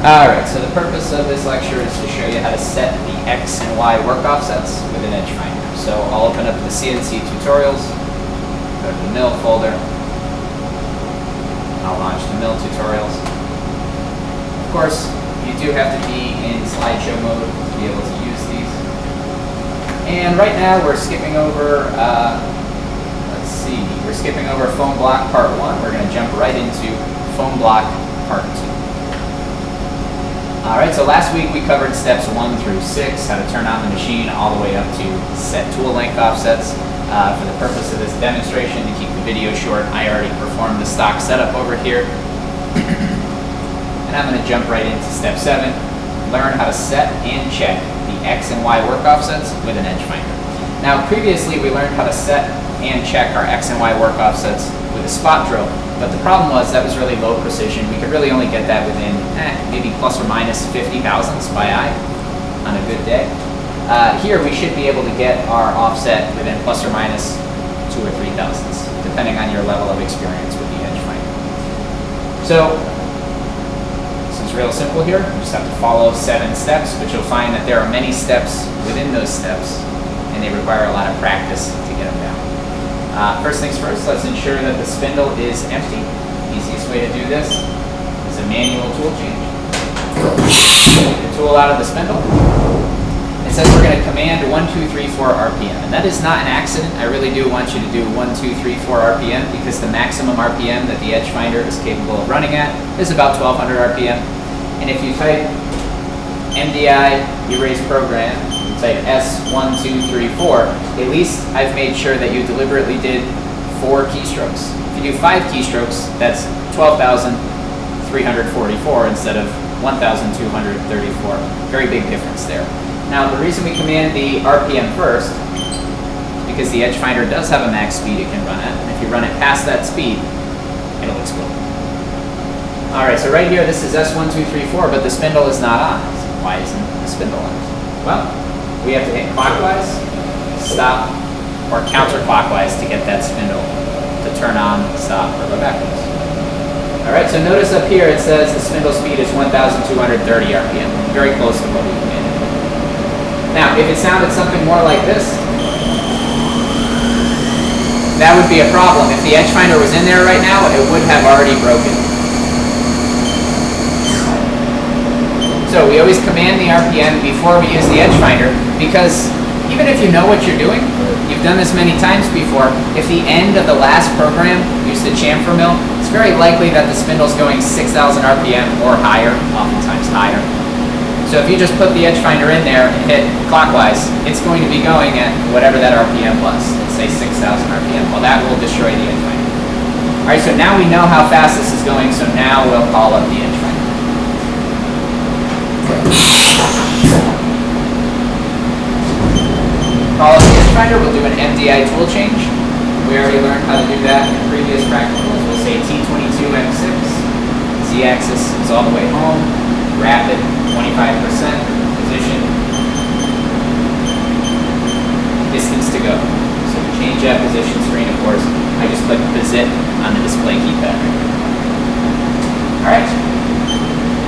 Alright, so the purpose of this lecture is to show you how to set the X and Y work offsets with an Edgefinder. So I'll open up the CNC tutorials, go to the mill folder, I'll launch the mill tutorials. Of course, you do have to be in slideshow mode to be able to use these. And right now we're skipping over, we're skipping over foam block part 1. We're going to jump right into foam block part 2. Alright, so last week we covered steps 1 through 6, how to turn on the machine all the way up to set tool length offsets. For the purpose of this demonstration, to keep the video short, I already performed the stock setup over here. And I'm going to jump right into step 7, learn how to set and check the X and Y work offsets with an Edgefinder. Now previously we learned how to set and check our X and Y work offsets with a spot drill. But the problem was that was really low precision. We could really only get that within maybe plus or minus 50 thousandths by eye on a good day. Here we should be able to get our offset within plus or minus 2 or 3 thousandths, depending on your level of experience with the Edgefinder. So this is real simple here. You just have to follow 7 steps, but you'll find that there are many steps within those steps, and they require a lot of practice to get them down. First things first, let's ensure that the spindle is empty. The easiest way to do this is a manual tool change. Take the tool out of the spindle. It says we're going to command 1, 2, 3, 4 RPM. And that is not an accident. I really do want you to do 1, 2, 3, 4 RPM because the maximum RPM that the Edgefinder is capable of running at is about 1200 RPM. And if you type MDI erase program, type S1234, at least I've made sure that you deliberately did 4 keystrokes. If you do 5 keystrokes, that's 12,344 instead of 1,234. Very big difference there. Now the reason we command the RPM first is because the Edgefinder does have a max speed it can run at, and if you run it past that speed, it'll explode. Alright, so right here this is S1234, but the spindle is not on. So why isn't the spindle on? Well, we have to hit clockwise, stop, or counterclockwise to get that spindle to turn on, stop, or go backwards. Alright, so notice up here it says the spindle speed is 1,230 RPM, very close to what we commanded. Now, if it sounded something more like this, that would be a problem. If the Edgefinder was in there right now, it would have already broken. So we always command the RPM before we use the Edgefinder because even if you know what you're doing, you've done this many times before, if the end of the last program used the chamfer mill, it's very likely that the spindle's going 6,000 RPM or higher, oftentimes higher. So if you just put the Edgefinder in there and hit clockwise, it's going to be going at whatever that RPM was, let's say 6,000 RPM. Well, that will destroy the Edgefinder. Alright, so now we know how fast this is going, so now we'll call up the Edgefinder. Call up the Edgefinder, we'll do an MDI tool change. We already learned how to do that in previous practicals. We'll say T22M6, Z-axis is all the way home, rapid 25%, position, distance to go. So to change that position screen, of course, I just click Posit on the display keypad. Alright.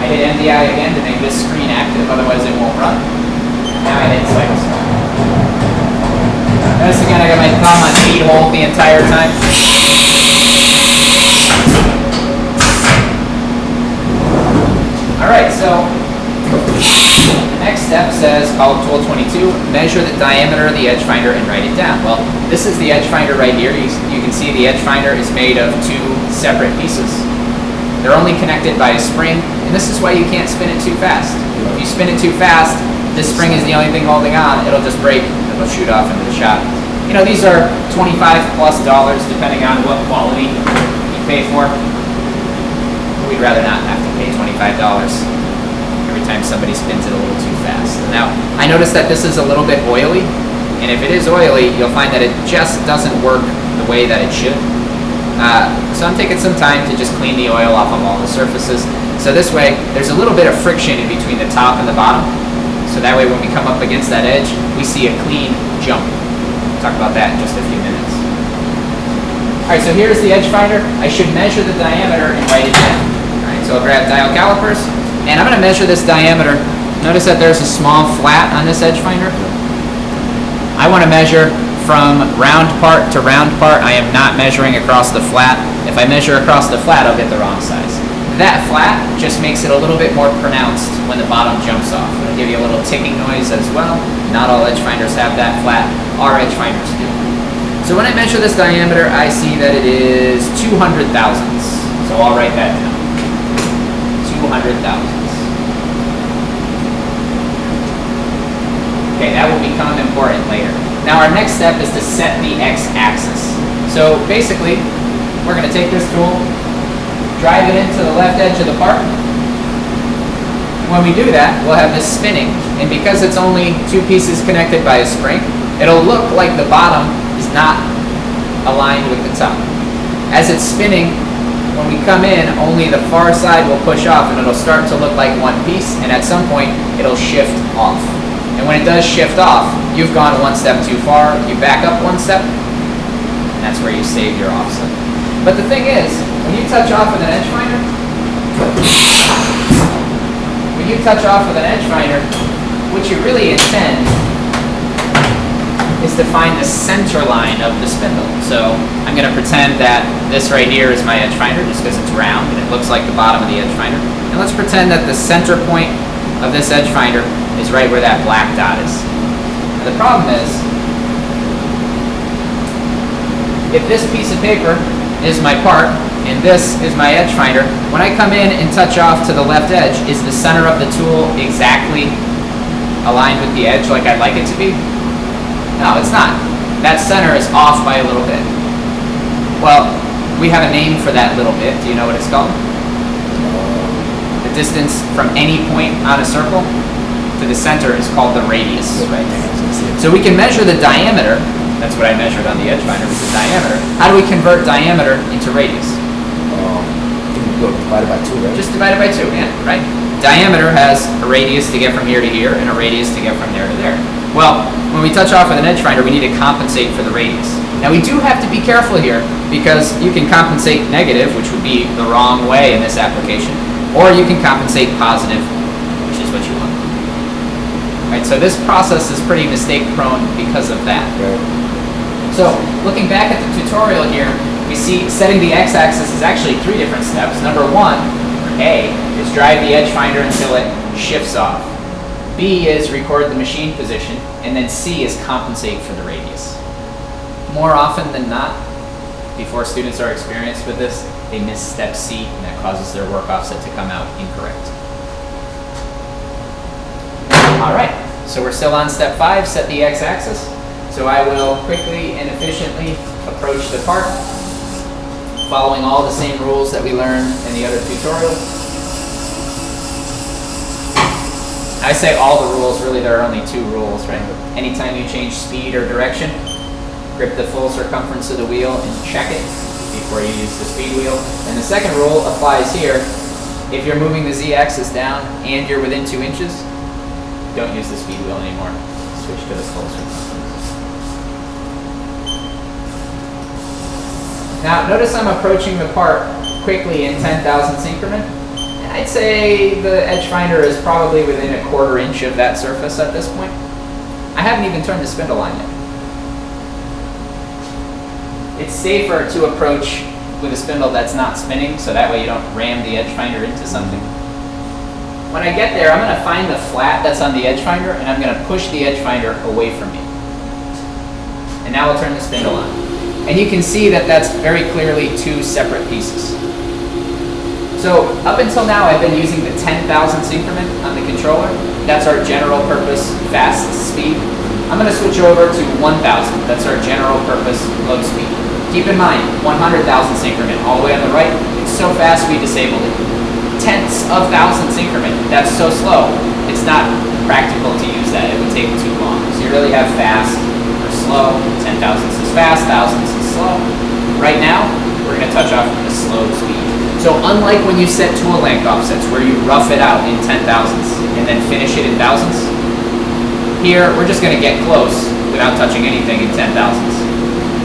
I hit MDI again to make this screen active, otherwise it won't run. Now I hit cycle stop. Notice again I got my thumb on feed hold the entire time. Alright, so the next step says call tool 22, measure the diameter of the Edgefinder and write it down. Well, this is the Edgefinder right here. You can see the Edgefinder is made of 2 separate pieces. They're only connected by a spring, and this is why you can't spin it too fast. If you spin it too fast, this spring is the only thing holding on, it'll just break, it'll shoot off into the shop. You know, these are $25+ depending on what quality you pay for. We'd rather not have to pay $25 every time somebody spins it a little too fast. Now, I noticed that this is a little bit oily, and if it is oily, you'll find that it just doesn't work the way that it should. So I'm taking some time to just clean the oil off of all the surfaces. So this way, there's a little bit of friction in between the top and the bottom. So that way when we come up against that edge, we see a clean jump. We'll talk about that in just a few minutes. Alright, so here's the Edgefinder. I should measure the diameter and write it down. Alright, so I'll grab dial calipers, And I'm going to measure this diameter. Notice that there's a small flat on this edge finder. I want to measure from round part to round part. I am not measuring across the flat. If I measure across the flat, I'll get the wrong size. That flat just makes it a little bit more pronounced when the bottom jumps off. It'll give you a little ticking noise as well. Not all edge finders have that flat. Our edge finders do. So when I measure this diameter, I see that it is 200 thousandths. So I'll write that down. 200 thousandths. Okay, that will become important later. Now our next step is to set the x-axis. So basically, we're going to take this tool, drive it into the left edge of the part. When we do that, we'll have this spinning. And because it's only two pieces connected by a spring, it'll look like the bottom is not aligned with the top. As it's spinning, when we come in, only the far side will push off and it'll start to look like one piece, and at some point, it'll shift off. And when it does shift off, you've gone one step too far, you back up one step, and that's where you save your offset. But the thing is, when you touch off with an edge finder, what you really intend is to find the center line of the spindle. So I'm going to pretend that this right here is my edge finder just because it's round and it looks like the bottom of the edge finder. And let's pretend that the center point of this edge finder is right where that black dot is. Now the problem is, if this piece of paper is my part and this is my edge finder, when I come in and touch off to the left edge, is the center of the tool exactly aligned with the edge like I'd like it to be? No, it's not. That center is off by a little bit. Well, we have a name for that little bit. Do you know what it's called? The distance from any point on a circle to the center is called the radius. Right? So we can measure the diameter. That's what I measured on the edge finder, was the diameter. How do we convert diameter into radius? Divided by 2, right? Just divide it by 2, yeah, right? Diameter has a radius to get from here to here and a radius to get from there to there. Well, when we touch off with an edge finder, we need to compensate for the radius. Now we do have to be careful here because you can compensate negative, which would be the wrong way in this application, or you can compensate positive, which is what you want. Right, so this process is pretty mistake prone because of that. Right. So looking back at the tutorial here, we see setting the x-axis is actually 3 different steps. Number 1, or A, is drive the edge finder until it shifts off. B is record the machine position, and then C is compensate for the radius. More often than not, before students are experienced with this, they miss step C, and that causes their work offset to come out incorrect. All right, so we're still on step 5, set the x-axis. So I will quickly and efficiently approach the part, following all the same rules that we learned in the other tutorial. I say all the rules, really there are only 2 rules, right? Anytime you change speed or direction, grip the full circumference of the wheel and check it before you use the speed wheel. And the second rule applies here. If you're moving the z-axis down and you're within 2 inches, don't use the speed wheel anymore. Switch to the full circumference. Now, notice I'm approaching the part quickly in 10,000ths increment. I'd say the edge finder is probably within a 1/4 inch of that surface at this point. I haven't even turned the spindle on yet. It's safer to approach with a spindle that's not spinning, so that way you don't ram the edge finder into something. When I get there, I'm going to find the flat that's on the edge finder, and I'm going to push the edge finder away from me. And now I'll turn the spindle on. And you can see that that's very clearly 2 separate pieces. So up until now, I've been using the 10,000ths increment on the controller. That's our general purpose fast speed. I'm going to switch over to 1,000. That's our general purpose low speed. Keep in mind, 100,000ths increment all the way on the right. It's so fast we disabled it. Tenths of thousandths increment. That's so slow. It's not practical to use that. It would take too long. So you really have fast or slow. 10,000ths is fast. Thousandths is slow. Right now, we're going to touch off with the slow speed. So unlike when you set tool length offsets where you rough it out in 10,000ths and then finish it in thousandths, here we're just going to get close without touching anything in 10,000ths.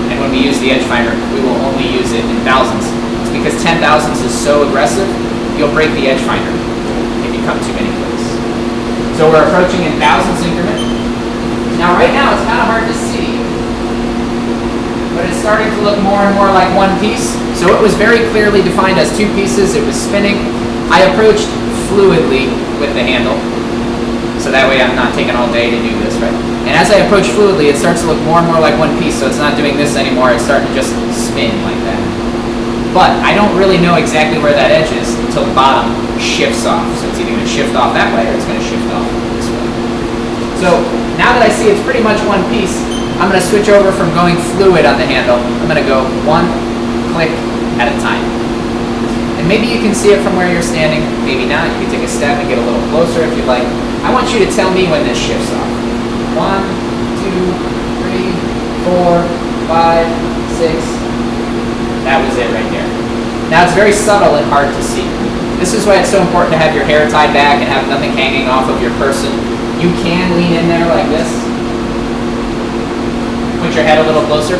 And when we use the edge finder, we will only use it in thousandths. It's because 10,000ths is so aggressive, you'll break the edge finder if you become too many clicks. So we're approaching in thousandths increment. Now right now it's kind of hard to see, but it's starting to look more and more like one piece. So it was very clearly defined as two pieces. It was spinning. I approached fluidly with the handle. So that way I'm not taking all day to do this, right? And as I approach fluidly, it starts to look more and more like one piece, so it's not doing this anymore. It's starting to just spin like that. But I don't really know exactly where that edge is until the bottom shifts off. So it's either going to shift off that way or it's going to shift off this way. So now that I see it's pretty much one piece, I'm going to switch over from going fluid on the handle. I'm going to go one click at a time. And maybe you can see it from where you're standing, maybe not. You can take a step and get a little closer if you'd like. I want you to tell me when this shifts off. 1, 2, 3, 4, 5, 6. That was it right there. Now it's very subtle and hard to see. This is why it's so important to have your hair tied back and have nothing hanging off of your person. You can lean in there like this. Put your head a little closer.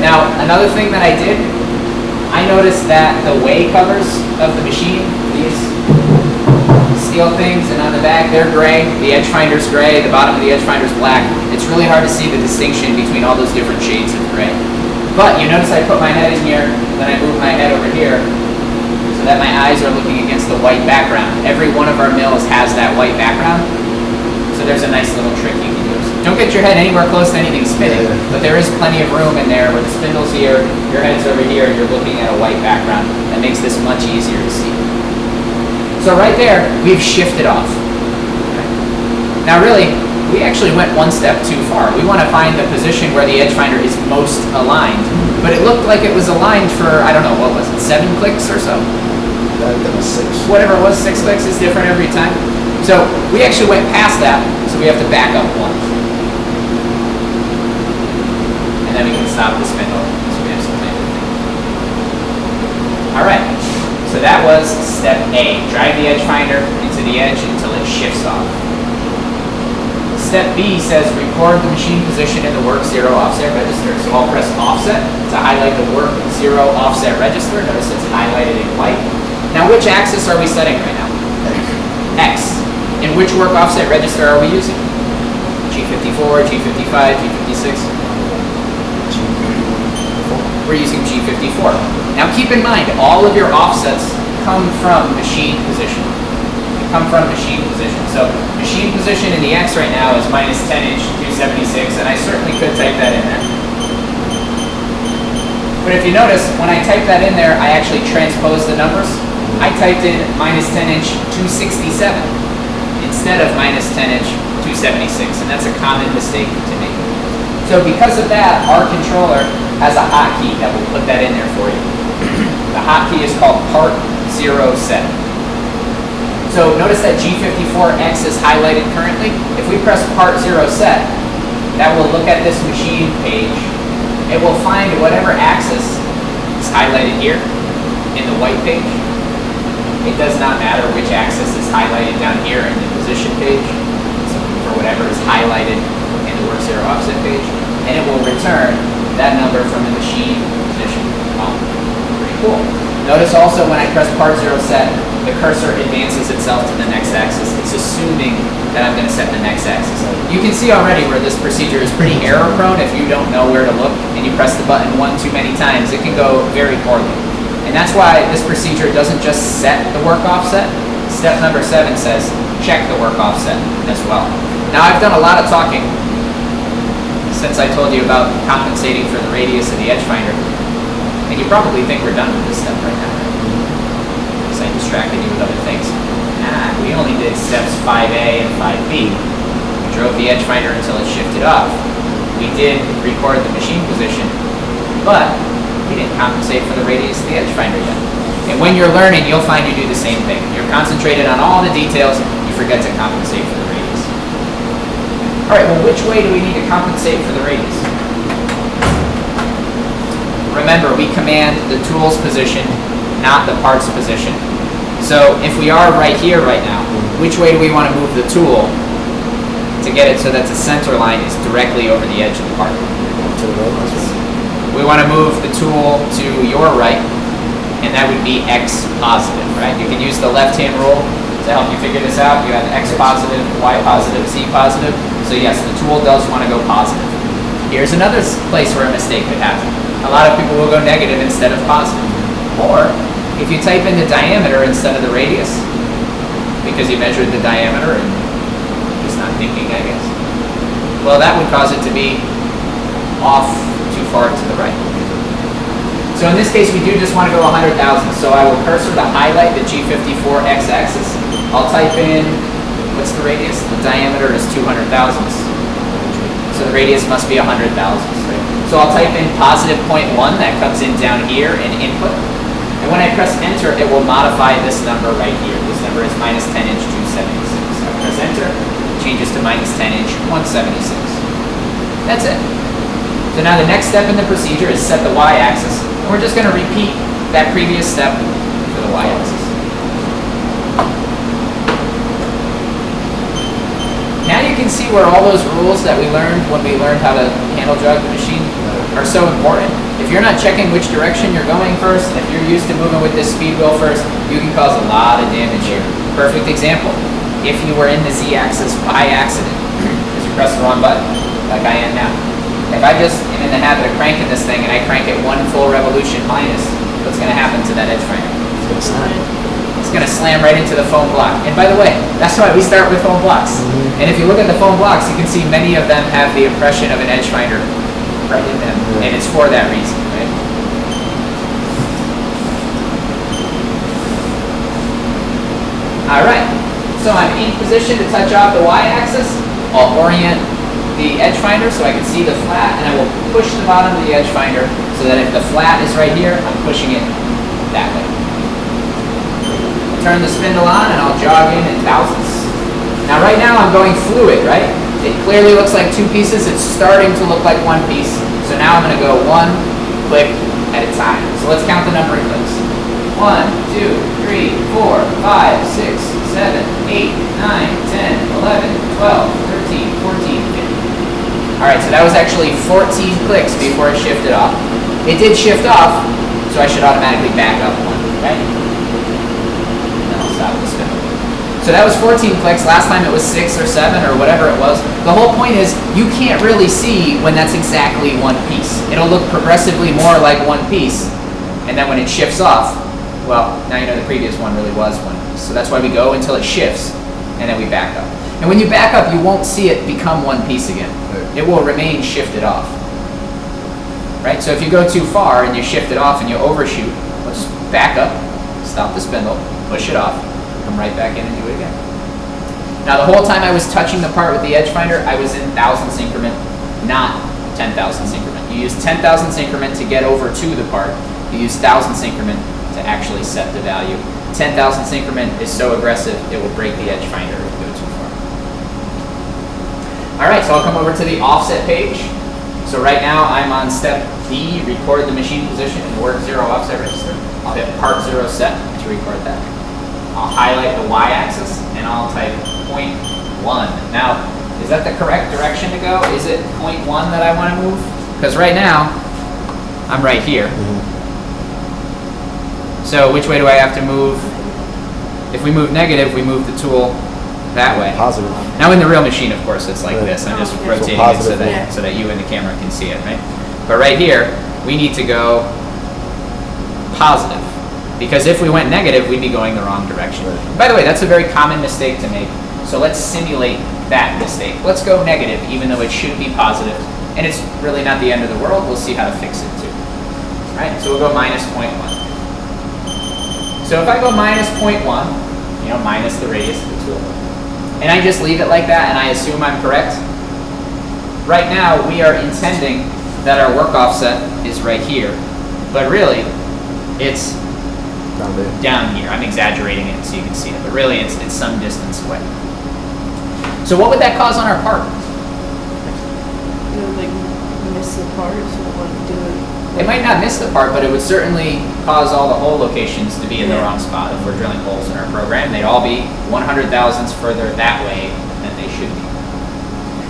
Now, another thing that I did, I noticed that the way covers of the machine, these steel things, and on the back, they're gray. The Edgefinder's gray, the bottom of the Edgefinder's black. It's really hard to see the distinction between all those different shades of gray. But you notice I put my head in here, then I move my head over here, so that my eyes are looking against the white background. Every one of our mills has that white background, so there's a nice little trick you can use. Don't get your head anywhere close to anything spinning, but there is plenty of room in there where the spindle's here, your head's over here, and you're looking at a white background. That makes this much easier to see. So right there, we've shifted off. Now really, we actually went one step too far. We want to find the position where the Edgefinder is most aligned, but it looked like it was aligned for, I don't know, what was it, 7 clicks or so? That was 6. Whatever it was, 6 clicks is different every time. So we actually went past that, so we have to back up one. And then we can stop the spindle, so we have something. All right, so that was step A. Drive the Edgefinder into the edge until it shifts off. Step B says record the machine position in the work 0 offset register. So I'll press offset to highlight the work 0 offset register. Notice it's highlighted in white. Now which axis are we setting right now? X. And which work offset register are we using? G54, G55, G56? We're using G54. Now keep in mind, all of your offsets come from machine position. So machine position in the X right now is minus 10 inch 276, and I certainly could type that in there. But if you notice, when I type that in there, I actually transposed the numbers. I typed in minus 10 inch 267 instead of minus 10 inch 276, and that's a common mistake to make. So because of that, our controller has a hotkey that will put that in there for you. The hotkey is called part 0 set. So notice that G54X is highlighted currently. If we press part 0 set, that will look at this machine page. It will find whatever axis is highlighted here in the white page. It does not matter which axis is highlighted down here in the position page. So for whatever is highlighted in the work 0 offset page, and it will return that number from the machine position column. Pretty cool. Notice also when I press part 0 set, the cursor advances itself to the next axis. It's assuming that I'm going to set the next axis. You can see already where this procedure is pretty error prone. If you don't know where to look and you press the button one too many times, it can go very poorly. And that's why this procedure doesn't just set the work offset. Step number 7 says check the work offset as well. Now I've done a lot of talking since I told you about compensating for the radius of the Edgefinder. And you probably think we're done with this step right now, right? Because I distracted you with other things. Nah, we only did steps 5A and 5B. We drove the Edgefinder until it shifted off. We did record the machine position, but we didn't compensate for the radius of the Edgefinder yet. And when you're learning, you'll find you do the same thing. You're concentrated on all the details, you forget to compensate for the radius. All right, well, which way do we need to compensate for the radius? Remember, we command the tool's position, not the part's position. So if we are right here right now, which way do we want to move the tool to get it so that the center line is directly over the edge of the part? We want to move the tool to your right and that would be X positive, right? You can use the left-hand rule to help you figure this out. You have X positive, Y positive, Z positive. So yes, the tool does want to go positive. Here's another place where a mistake could happen. A lot of people will go negative instead of positive. Or if you type in the diameter instead of the radius, because you measured the diameter and just not thinking, I guess, well, that would cause it to be off too far to the right. So in this case, we do just want to go 100 thousandths. So I will cursor to highlight the G54 x-axis. I'll type in, what's the radius? The diameter is 200 thousandths. So the radius must be 100 thousandths. Right? So I'll type in positive 0.1, that comes in down here in input. And when I press enter, it will modify this number right here. This number is minus 10 inch 276. So I press enter, it changes to minus 10 inch 176. That's it. So now the next step in the procedure is set the y-axis. And we're just going to repeat that previous step for the y-axis. Now you can see where all those rules that we learned when we learned how to handle jog the machine are so important. If you're not checking which direction you're going first, and if you're used to moving with this speed wheel first, you can cause a lot of damage here. Perfect example. If you were in the z-axis by accident, because you pressed the wrong button, like I am now. If I just am in the habit of cranking this thing and I crank it one full revolution minus, what's going to happen to that Edgefinder? It's gonna slam. It's going to slam right into the foam block. And by the way, that's why we start with foam blocks. And if you look at the foam blocks, you can see many of them have the impression of an Edgefinder right in them. And it's for that reason, right? All right. So I'm in position to touch off the y-axis. I'll orient the Edgefinder so I can see the flat, and I will push the bottom of the Edgefinder so that if the flat is right here, I'm pushing it that way. I'll turn the spindle on and I'll jog in thousandths. Now right now I'm going fluid, right? It clearly looks like two pieces. It's starting to look like one piece. So now I'm going to go one click at a time. So let's count the number of clicks. 1, 2, 3, 4, 5, 6, 7, 8, 9, 10, 11, 12, 13, 14, 15. All right, so that was actually 14 clicks before it shifted off. It did shift off, so I should automatically back up one, right? And then I'll stop the spindle. So that was 14 clicks. Last time it was 6 or 7 or whatever it was. The whole point is you can't really see when that's exactly one piece. It'll look progressively more like one piece, and then when it shifts off, well, now you know the previous one really was one piece. So that's why we go until it shifts, and then we back up. And when you back up, you won't see it become one piece again. It will remain shifted off. Right? So if you go too far and you shift it off and you overshoot, we'll just back up, stop the spindle, push it off, come right back in and do it again. Now the whole time I was touching the part with the Edgefinder, I was in thousandths increment, not 10 thousandths increment. You use 10 thousandths increment to get over to the part. You use thousandths increment to actually set the value. 10 thousandths increment is so aggressive, it will break the Edgefinder if you go too far. All right, so I'll come over to the offset page. So right now I'm on step D, record the machine position in work 0 offset register. I'll hit part 0 set to record that. I'll highlight the y-axis and I'll type 0.1. Now, is that the correct direction to go? Is it 0.1 that I want to move? Because right now, I'm right here. So which way do I have to move? If we move negative, we move the tool that way. Positive. Now in the real machine, of course, it's like this. I'm just rotating it so positive, that you and the camera can see it, right? But right here, we need to go positive. Because if we went negative, we'd be going the wrong direction. Right. By the way, that's a very common mistake to make. So let's simulate that mistake. Let's go negative, even though it should be positive. And it's really not the end of the world. We'll see how to fix it too. Right? So we'll go minus 0.1. So if I go minus 0.1, you know, minus the radius of the tool, and I just leave it like that and I assume I'm correct, right now we are intending that our work offset is right here, but really it's down here. I'm exaggerating it so you can see it, but really it's some distance away. So what would that cause on our part? You know, like miss the part, so I want to do it. It might not miss the part, but it would certainly cause all the hole locations to be in the wrong spot. If we're drilling holes in our program, they'd all be 100 thousandths further that way than they should be.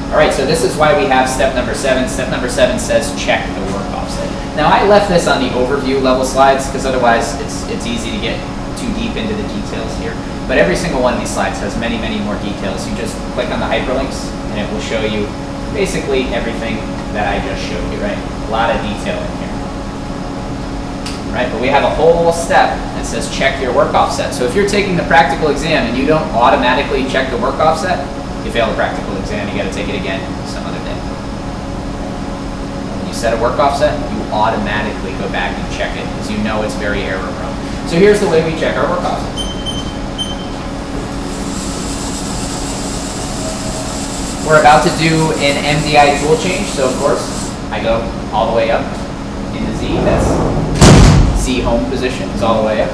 All right, so this is why we have step number 7. Step number 7 says check the work offset. Now I left this on the overview level slides because otherwise it's easy to get too deep into the details here. But every single one of these slides has many, many more details. You just click on the hyperlinks and it will show you basically everything that I just showed you, right? A lot of detail in here. Right, but we have a whole step that says check your work offset. So if you're taking the practical exam and you don't automatically check the work offset, you fail the practical exam, you gotta take it again some other day. When you set a work offset, you automatically go back and check it because you know it's very error prone. So here's the way we check our work offsets. We're about to do an MDI tool change, so of course, I go all the way up into Z, that's Z home position, is all the way up.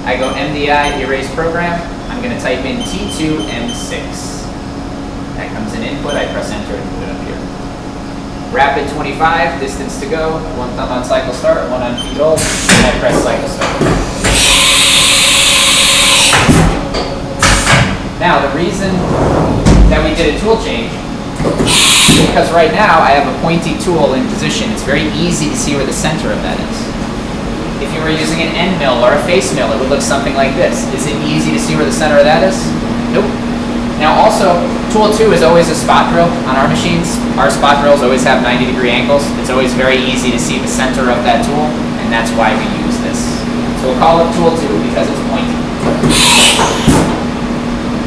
I go MDI erase program, I'm going to type in T2M6. That comes in input, I press enter and put it up here. Rapid 25, distance to go, one thumb on cycle start, one on feed hold, and I press cycle start. Now the reason that we did a tool change because right now I have a pointy tool in position. It's very easy to see where the center of that is. If you were using an end mill or a face mill, it would look something like this. Is it easy to see where the center of that is? Nope. Now also, tool 2 is always a spot drill on our machines. Our spot drills always have 90-degree angles. It's always very easy to see the center of that tool, and that's why we use this. So we'll call it tool 2 because it's pointy.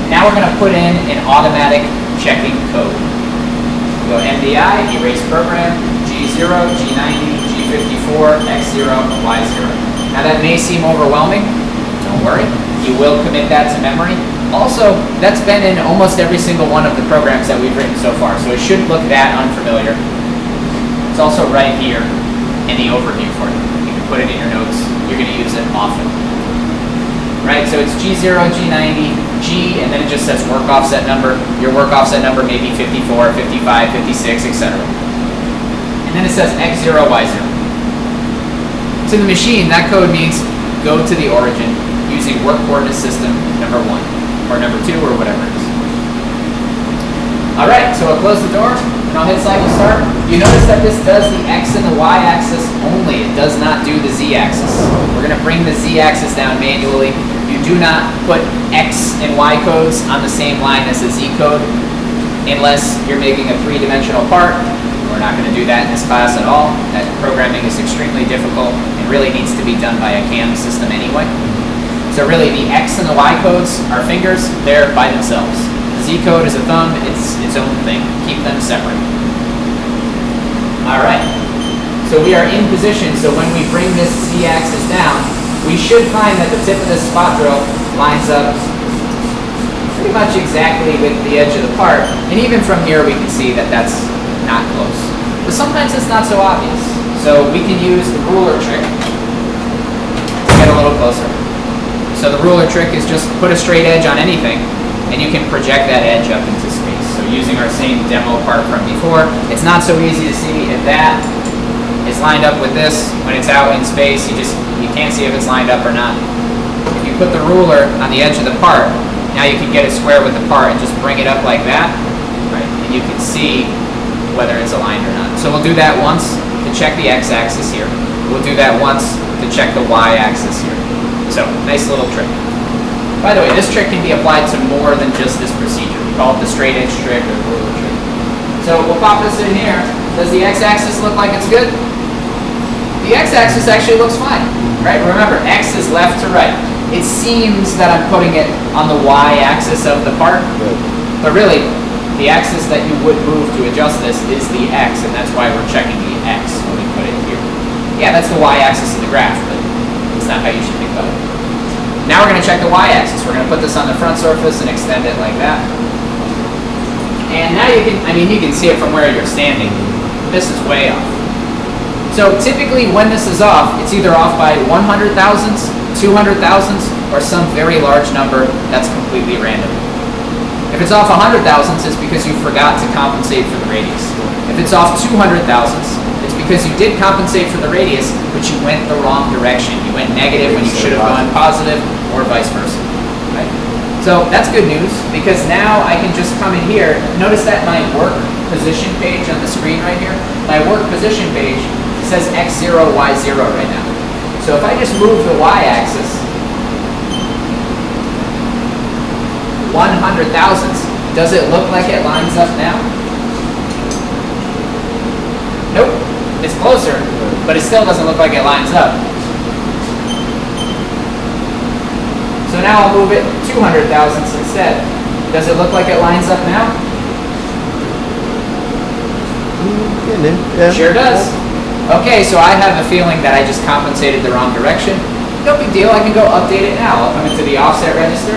Now we're going to put in an automatic checking code. We go MDI, erase program, G0, G90, G54, X0, Y0. Now that may seem overwhelming. Don't worry. You will commit that to memory. Also, that's been in almost every single one of the programs that we've written so far, so it shouldn't look that unfamiliar. It's also right here in the overview for you. You can put it in your notes. You're going to use it often. Right, so it's G0, G90, G, and then it just says work offset number. Your work offset number may be 54, 55, 56, etc. And then it says X0, Y0. To the machine, that code means go to the origin using work coordinate system number 1, or number 2, or whatever it is. All right, so I'll close the door, and I'll hit cycle start. You notice that this does the X and the Y axis only. It does not do the Z axis. We're going to bring the Z axis down manually. You do not put X and Y codes on the same line as the Z code unless you're making a 3-dimensional part. We're not going to do that in this class at all. That programming is extremely difficult and really needs to be done by a CAM system anyway. So really the X and the Y codes are fingers, they're by themselves. The Z code is a thumb, it's its own thing. Keep them separate. All right, so we are in position, so when we bring this Z axis down, we should find that the tip of this spot drill lines up pretty much exactly with the edge of the part. And even from here, we can see that that's not close. But sometimes it's not so obvious. So we can use the ruler trick to get a little closer. So the ruler trick is just put a straight edge on anything, and you can project that edge up into space. So using our same demo part from before, it's not so easy to see if that is lined up with this. When it's out in space, you can't see if it's lined up or not. If you put the ruler on the edge of the part, now you can get it square with the part and just bring it up like that, right? And you can see whether it's aligned or not. So we'll do that once to check the x-axis here. We'll do that once to check the y-axis here. So, nice little trick. By the way, this trick can be applied to more than just this procedure. We call it the straight edge trick or the ruler trick. So we'll pop this in here. Does the x-axis look like it's good? The x-axis actually looks fine, right? Remember, x is left to right. It seems that I'm putting it on the y-axis of the part, but really, the axis that you would move to adjust this is the x, and that's why we're checking the x when we put it here. Yeah, that's the y-axis of the graph, but it's not how you should think about it. Now we're going to check the y-axis. We're going to put this on the front surface and extend it like that. And now you can see it from where you're standing. This is way off. So typically when this is off, it's either off by 100 thousandths, 200 thousandths, or some very large number that's completely random. If it's off 100 thousandths, it's because you forgot to compensate for the radius. If it's off 200 thousandths, it's because you did compensate for the radius, but you went the wrong direction. You went negative when you should have gone positive, or vice versa. Right? So that's good news, because now I can just come in here. Notice that my work position page on the screen right here, my work position page It says x0, y0 right now. So if I just move the y-axis 100 thousandths, does it look like it lines up now? Nope. It's closer, but it still doesn't look like it lines up. So now I'll move it 200 thousandths instead. Does it look like it lines up now? Yeah. Sure does. Okay, so I have a feeling that I just compensated the wrong direction. No big deal, I can go update it now. I'll come into the offset register.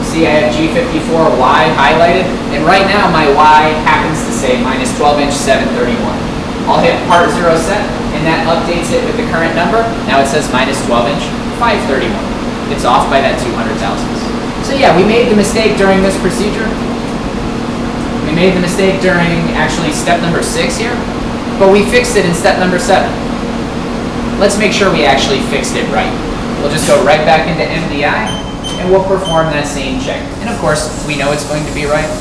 See, I have G54Y highlighted, and right now my Y happens to say minus 12 inch 731. I'll hit part 0 set, and that updates it with the current number. Now it says minus 12 inch 531. It's off by that 200 thousandths. So yeah, we made the mistake during this procedure. We made the mistake during actually step number 6 here, but we fixed it in step number 7. Let's make sure we actually fixed it right. We'll just go right back into MDI, and we'll perform that same check. And of course, we know it's going to be right.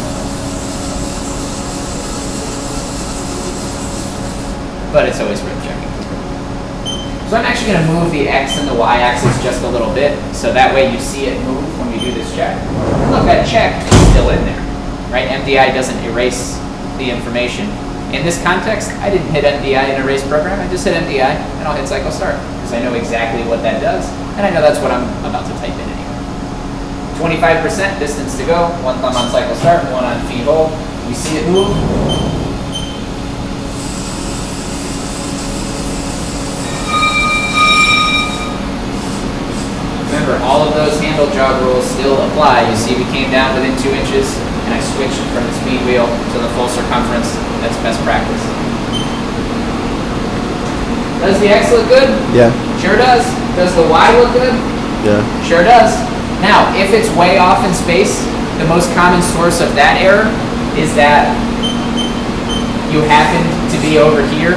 But it's always worth checking. So I'm actually going to move the X and the Y axis just a little bit, so that way you see it move when we do this check. Look, that check is still in there, right? MDI doesn't erase the information. In this context, I didn't hit MDI in erase program, I just hit MDI, and I'll hit cycle start, because I know exactly what that does, and I know that's what I'm about to type in anyway. 25% distance to go, one thumb on cycle start, one on feed hold. We see it move. Remember, all of those handle jog rules still apply. You see we came down within 2 inches, and I switched from the speed wheel to the full circumference. That's best practice. Does the X look good? Yeah. Sure does. Does the Y look good? Yeah. Sure does. Now, if it's way off in space, the most common source of that error is that you happen to be over here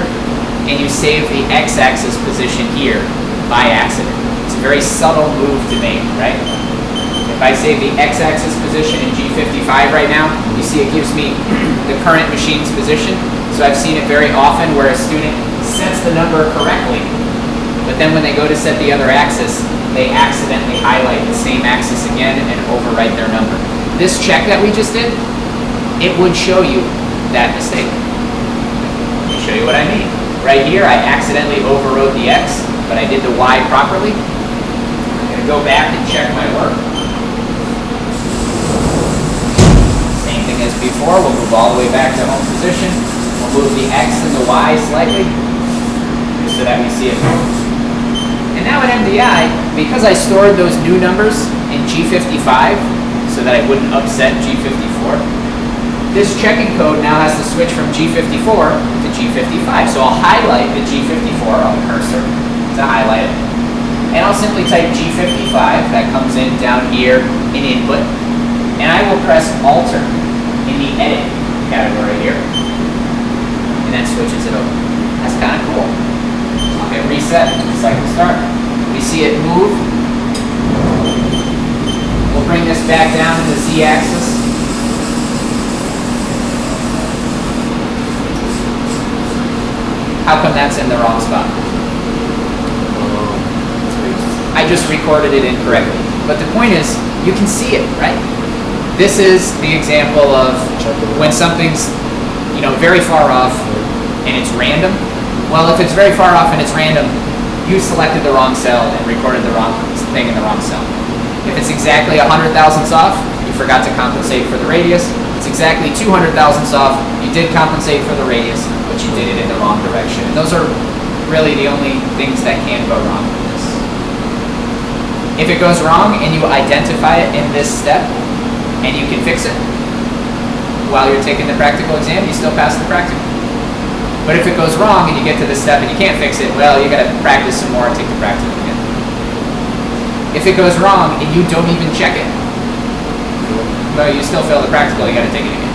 and you save the x-axis position here by accident. It's a very subtle move to make, right? If I save the x-axis position in G55 right now, you see it gives me the current machine's position. So I've seen it very often where a student sets the number correctly, but then when they go to set the other axis, they accidentally highlight the same axis again and overwrite their number. This check that we just did, it would show you that mistake. Let me show you what I mean. Right here, I accidentally overwrote the X, but I did the Y properly. I'm going to go back and check my work. Same thing as before, we'll move all the way back to home position. We'll move the X and the Y slightly, just so that we see it move. And now in MDI, because I stored those new numbers in G55 so that I wouldn't upset G54, this checking code now has to switch from G54 to G55. So I'll highlight the G54 on the cursor to highlight it. And I'll simply type G55, that comes in down here in input. And I will press Alter in the edit category here. And that switches it over. That's kind of cool. I'll hit reset, cycle start. We see it move. We'll bring this back down to the Z-axis. How come that's in the wrong spot? I just recorded it incorrectly. But the point is, you can see it, right? This is the example of when something's, very far off and it's random. Well, if it's very far off and it's random, you selected the wrong cell and recorded the wrong thing in the wrong cell. If it's exactly 100 thousandths off, you forgot to compensate for the radius. It's exactly 200 thousandths off, you did compensate for the radius, but you did it in the wrong direction. And those are really the only things that can go wrong with this. If it goes wrong and you identify it in this step and you can fix it while you're taking the practical exam, you still pass the practical. But if it goes wrong and you get to this step and you can't fix it, well, you got to practice some more and take the practical again. If it goes wrong and you don't even check it, well, you still fail the practical, you got to take it again.